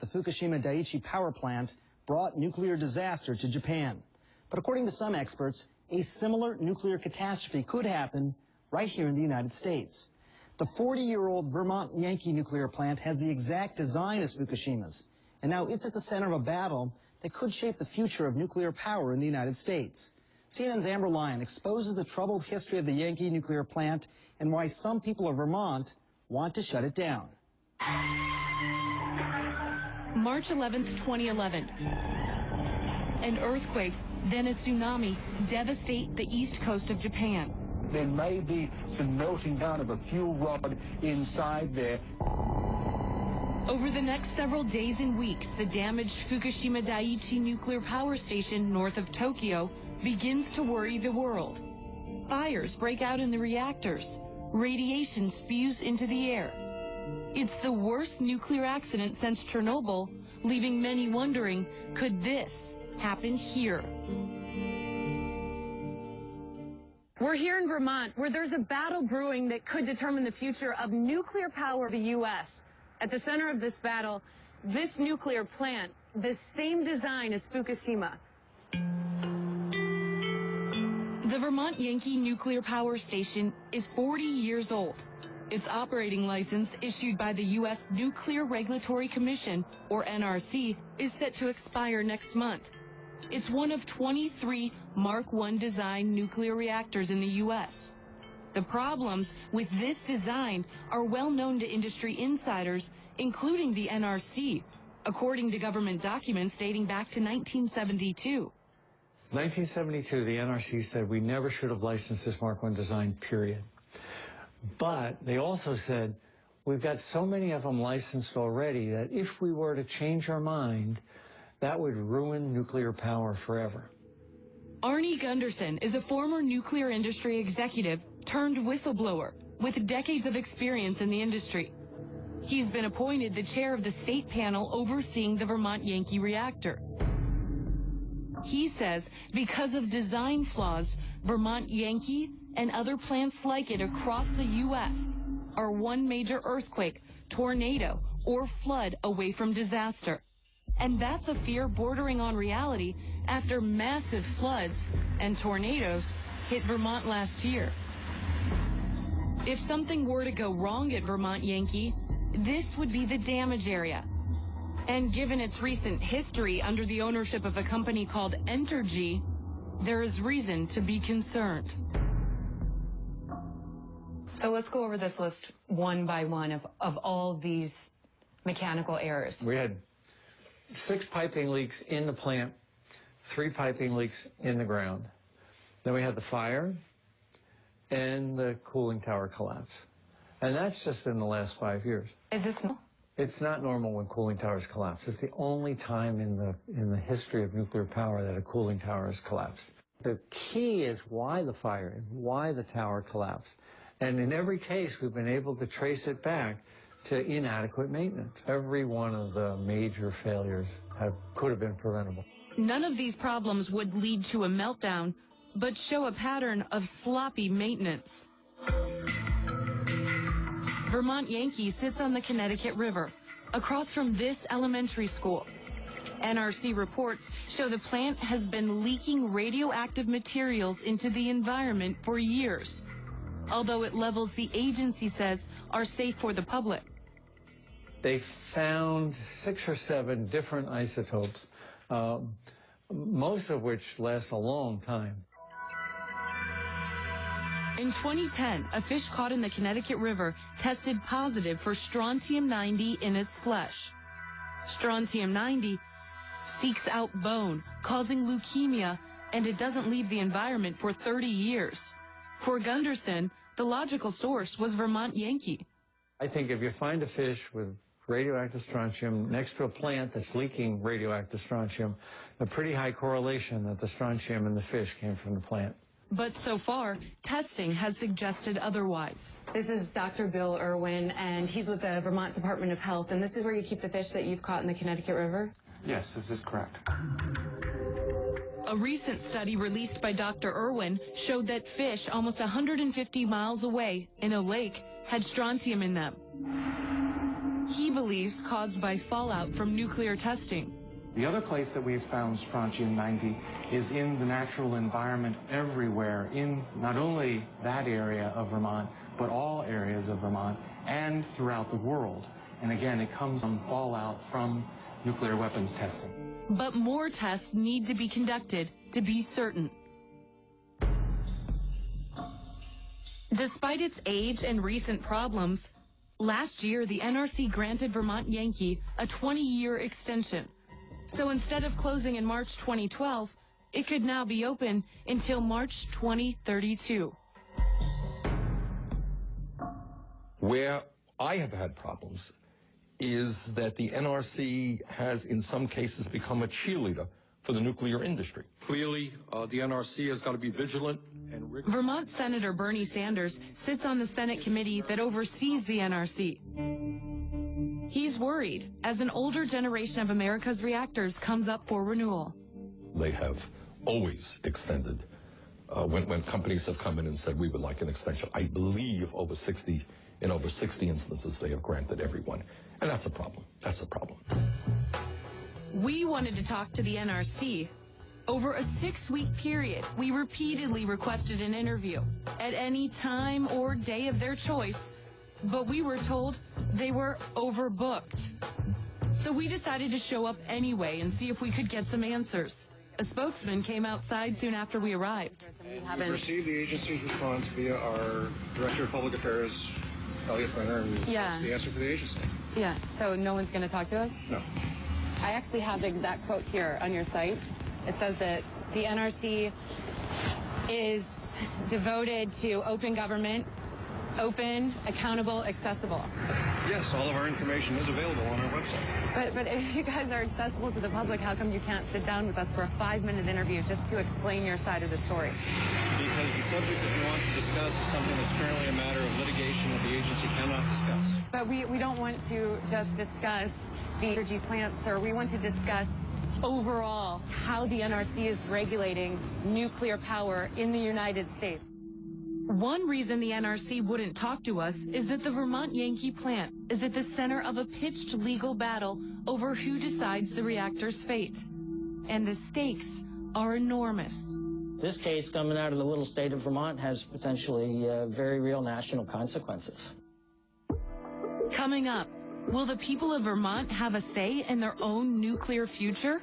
the Fukushima Daiichi power plant brought nuclear disaster to Japan. But according to some experts, a similar nuclear catastrophe could happen right here in the United States. The 40-year-old Vermont Yankee nuclear plant has the exact design as Fukushima's, and now it's at the center of a battle that could shape the future of nuclear power in the United States. CNN's Amber Lyon exposes the troubled history of the Yankee nuclear plant and why some people of Vermont want to shut it down. March 11th, 2011. An earthquake, then a tsunami, devastate the east coast of Japan. There may be some melting down of a fuel rod inside there. Over the next several days and weeks, the damaged Fukushima Daiichi nuclear power station north of Tokyo begins to worry the world. Fires break out in the reactors. Radiation spews into the air. It's the worst nuclear accident since Chernobyl, leaving many wondering, could this happen here? We're here in Vermont, where there's a battle brewing that could determine the future of nuclear power in the U.S. At the center of this battle, this nuclear plant, the same design as Fukushima. The Vermont Yankee nuclear power station is 40 years old. Its operating license, issued by the U.S. Nuclear Regulatory Commission, or NRC, is set to expire next month. It's one of 23 Mark I design nuclear reactors in the U.S. The problems with this design are well known to industry insiders, including the NRC, according to government documents dating back to 1972. 1972, the NRC said we never should have licensed this Mark I design, period. But they also said we've got so many of them licensed already that if we were to change our mind, that would ruin nuclear power forever. Arnie Gunderson is a former nuclear industry executive turned whistleblower with decades of experience in the industry. He's been appointed the chair of the state panel overseeing the Vermont Yankee reactor. He says because of design flaws, Vermont Yankee and other plants like it across the U.S. are one major earthquake, tornado, or flood away from disaster. And that's a fear bordering on reality after massive floods and tornadoes hit Vermont last year. If something were to go wrong at Vermont Yankee, this would be the damage area. And given its recent history under the ownership of a company called Entergy, there is reason to be concerned. So let's go over this list one by one of all these mechanical errors. We had 6 piping leaks in the plant, 3 piping leaks in the ground. Then we had the fire and the cooling tower collapse. And that's just in the last 5 years. Is this normal? It's not normal when cooling towers collapse. It's the only time in the history of nuclear power that a cooling tower has collapsed. The key is why the fire and why the tower collapsed. And in every case, we've been able to trace it back to inadequate maintenance. Every one of the major failures could have been preventable. None of these problems would lead to a meltdown, but show a pattern of sloppy maintenance. Vermont Yankee sits on the Connecticut River, across from this elementary school. NRC reports show the plant has been leaking radioactive materials into the environment for years, although at levels the agency says are safe for the public. They found 6 or 7 different isotopes, most of which last a long time. In 2010, a fish caught in the Connecticut River tested positive for strontium-90 in its flesh. Strontium-90 seeks out bone, causing leukemia, and it doesn't leave the environment for 30 years. For Gunderson, the logical source was Vermont Yankee. I think if you find a fish with radioactive strontium next to a plant that's leaking radioactive strontium, a pretty high correlation that the strontium in the fish came from the plant. But so far, testing has suggested otherwise. This is Dr. Bill Irwin, and he's with the Vermont Department of Health, and this is where you keep the fish that you've caught in the Connecticut River? Yes, this is correct. A recent study released by Dr. Irwin showed that fish almost 150 miles away in a lake had strontium in them. he believes caused by fallout from nuclear testing. The other place that we've found strontium-90 is in the natural environment everywhere, in not only that area of Vermont, but all areas of Vermont and throughout the world. And again, it comes from fallout from nuclear weapons testing. But more tests need to be conducted to be certain. Despite its age and recent problems, last year the NRC granted Vermont Yankee a 20-year extension. So instead of closing in March 2012, it could now be open until March 2032. Where I have had problems is that the NRC has, in some cases, become a cheerleader for the nuclear industry. Clearly, the NRC has got to be vigilant and rigorous. Vermont Senator Bernie Sanders sits on the Senate committee that oversees the NRC. He's worried as an older generation of America's reactors comes up for renewal. They have always extended when companies have come in and said we would like an extension. I believe in over 60 instances they have granted everyone. And that's a problem. That's a problem. We wanted to talk to the NRC. Over a 6-week period, we repeatedly requested an interview at any time or day of their choice, but we were told they were overbooked. So we decided to show up anyway and see if we could get some answers. A spokesman came outside soon after we arrived. We received the agency's response via our Director of Public Affairs, Elliot Brenner, and that's the answer for the agency. Yeah, so no one's going to talk to us? No. I actually have the exact quote here on your site. It says that the NRC is devoted to open government, open, accountable, accessible. Yes, all of our information is available on our website. But if you guys are accessible to the public, how come you can't sit down with us for a 5-minute interview just to explain your side of the story? Because the subject that we want to discuss is something that's currently a matter of litigation that the agency cannot discuss. But we don't want to just discuss the energy plants, sir. We want to discuss overall how the NRC is regulating nuclear power in the United States. One reason the NRC wouldn't talk to us is that the Vermont Yankee plant is at the center of a pitched legal battle over who decides the reactor's fate. And the stakes are enormous. This case coming out of the little state of Vermont has potentially very real national consequences. Coming up, will the people of Vermont have a say in their own nuclear future?